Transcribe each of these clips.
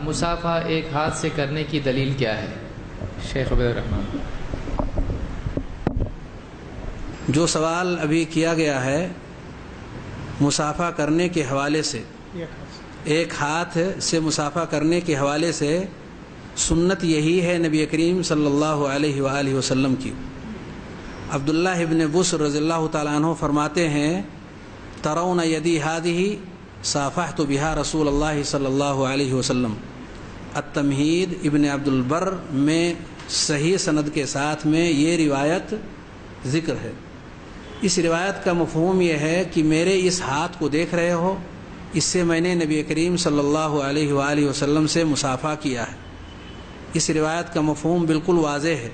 مصافحہ ایک ہاتھ سے کرنے کی دلیل کیا ہے؟ شیخ عبید الرحمن۔ جو سوال ابھی کیا گیا ہے مصافحہ کرنے کے حوالے سے، ایک ہاتھ سے مصافحہ کرنے کے حوالے سے، سنت یہی ہے نبی کریم صلی اللہ علیہ وآلہ وسلم کی۔ عبداللہ ابن بصر رضی اللہ تعالیٰ عنہ فرماتے ہیں ترون یدی ہذہ صافحت بہا رسول اللہ صلی اللہ علیہ وسلم۔ التمہید ابن عبد البر میں صحیح سند کے ساتھ میں یہ روایت ذکر ہے۔ اس روایت کا مفہوم یہ ہے کہ میرے اس ہاتھ کو دیکھ رہے ہو، اس سے میں نے نبی کریم صلی اللہ علیہ وآلہ وسلم سے مصافحہ کیا ہے۔ اس روایت کا مفہوم بالکل واضح ہے،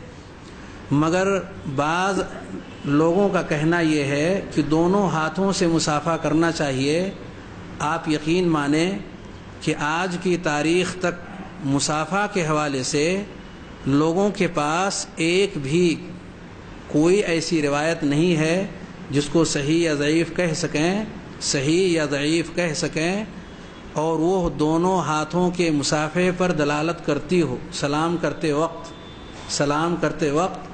مگر بعض لوگوں کا کہنا یہ ہے کہ دونوں ہاتھوں سے مصافحہ کرنا چاہیے۔ آپ یقین مانیں کہ آج کی تاریخ تک مصافحہ کے حوالے سے لوگوں کے پاس ایک بھی کوئی ایسی روایت نہیں ہے جس کو صحیح یا ضعیف کہہ سکیں، صحیح یا ضعیف کہہ سکیں، اور وہ دونوں ہاتھوں کے مصافحے پر دلالت کرتی ہو۔ سلام کرتے وقت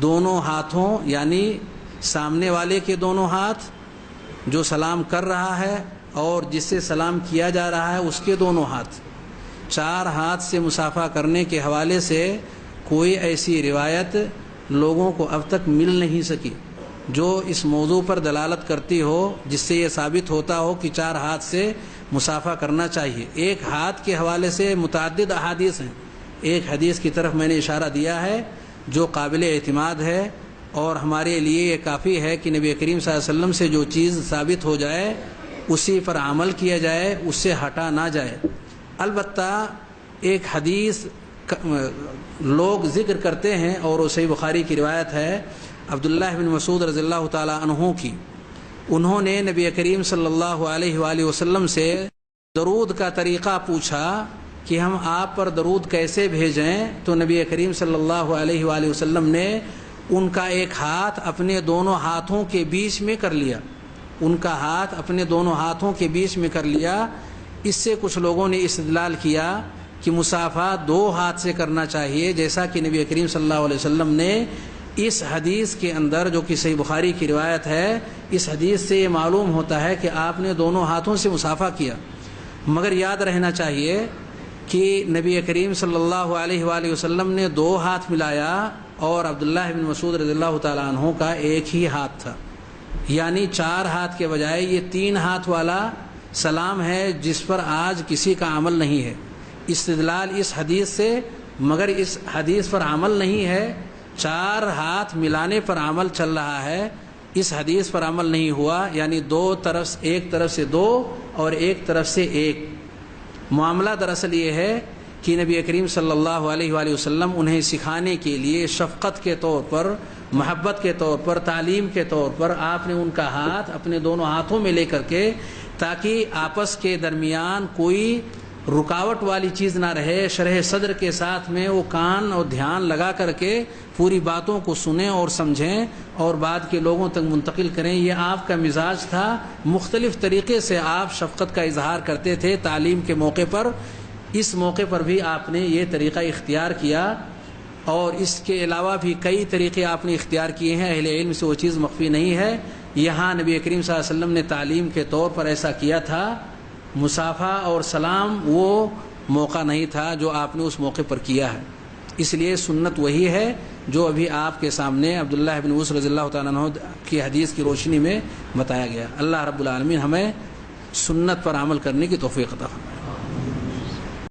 دونوں ہاتھوں، یعنی سامنے والے کے دونوں ہاتھ جو سلام کر رہا ہے اور جس سے سلام کیا جا رہا ہے اس کے دونوں ہاتھ، چار ہاتھ سے مصافحہ کرنے کے حوالے سے کوئی ایسی روایت لوگوں کو اب تک مل نہیں سکی جو اس موضوع پر دلالت کرتی ہو، جس سے یہ ثابت ہوتا ہو کہ چار ہاتھ سے مصافحہ کرنا چاہیے۔ ایک ہاتھ کے حوالے سے متعدد احادیث ہیں۔ ایک حدیث کی طرف میں نے اشارہ دیا ہے جو قابل اعتماد ہے، اور ہمارے لیے یہ کافی ہے کہ نبی کریم صلی اللہ علیہ وسلم سے جو چیز ثابت ہو جائے اسی پر عمل کیا جائے، اس سے ہٹا نہ جائے۔ البتہ ایک حدیث لوگ ذکر کرتے ہیں اور وہ صحیح بخاری کی روایت ہے عبداللہ بن مسعود رضی اللہ تعالیٰ عنہ کی۔ انہوں نے نبی کریم صلی اللہ علیہ وآلہ وسلم سے درود کا طریقہ پوچھا کہ ہم آپ پر درود کیسے بھیجیں، تو نبی کریم صلی اللہ علیہ وآلہ وسلم نے ان کا ایک ہاتھ اپنے دونوں ہاتھوں کے بیچ میں کر لیا، ان کا ہاتھ اپنے دونوں ہاتھوں کے بیچ میں کر لیا۔ اس سے کچھ لوگوں نے استدلال کیا کہ مصافحہ دو ہاتھ سے کرنا چاہیے، جیسا کہ نبی کریم صلی اللہ علیہ وسلم نے اس حدیث کے اندر، جو کہ صحیح بخاری کی روایت ہے، اس حدیث سے یہ معلوم ہوتا ہے کہ آپ نے دونوں ہاتھوں سے مصافحہ کیا۔ مگر یاد رہنا چاہیے کہ نبی کریم صلی اللہ علیہ وآلہ وسلم نے دو ہاتھ ملایا اور عبداللہ بن مسعود رضی اللہ تعالیٰ عنہ کا ایک ہی ہاتھ تھا، یعنی چار ہاتھ کے بجائے یہ تین ہاتھ والا سلام ہے جس پر آج کسی کا عمل نہیں ہے۔ استدلال اس حدیث سے، مگر اس حدیث پر عمل نہیں ہے۔ چار ہاتھ ملانے پر عمل چل رہا ہے، اس حدیث پر عمل نہیں ہوا، یعنی ایک طرف سے دو اور ایک طرف سے ایک۔ معاملہ دراصل یہ ہے کہ نبی کریم صلی اللہ علیہ وآلہ وسلم انہیں سکھانے کے لیے شفقت کے طور پر، محبت کے طور پر، تعلیم کے طور پر آپ نے ان کا ہاتھ اپنے دونوں ہاتھوں میں لے کر کے، تاکہ آپس کے درمیان کوئی رکاوٹ والی چیز نہ رہے، شرح صدر کے ساتھ میں وہ کان اور دھیان لگا کر کے پوری باتوں کو سنیں اور سمجھیں اور بعد کے لوگوں تک منتقل کریں۔ یہ آپ کا مزاج تھا۔ مختلف طریقے سے آپ شفقت کا اظہار کرتے تھے تعلیم کے موقع پر۔ اس موقع پر بھی آپ نے یہ طریقہ اختیار کیا، اور اس کے علاوہ بھی کئی طریقے آپ نے اختیار کیے ہیں، اہل علم سے وہ چیز مخفی نہیں ہے۔ یہاں نبی کریم صلی اللہ علیہ وسلم نے تعلیم کے طور پر ایسا کیا تھا۔ مصافحہ اور سلام وہ موقع نہیں تھا جو آپ نے اس موقع پر کیا ہے، اس لیے سنت وہی ہے جو ابھی آپ کے سامنے عبداللہ بن مسعود رضی اللہ تعالیٰ عنہ کی حدیث کی روشنی میں بتایا گیا۔ اللہ رب العالمین ہمیں سنت پر عمل کرنے کی توفیق عطا فرمائے۔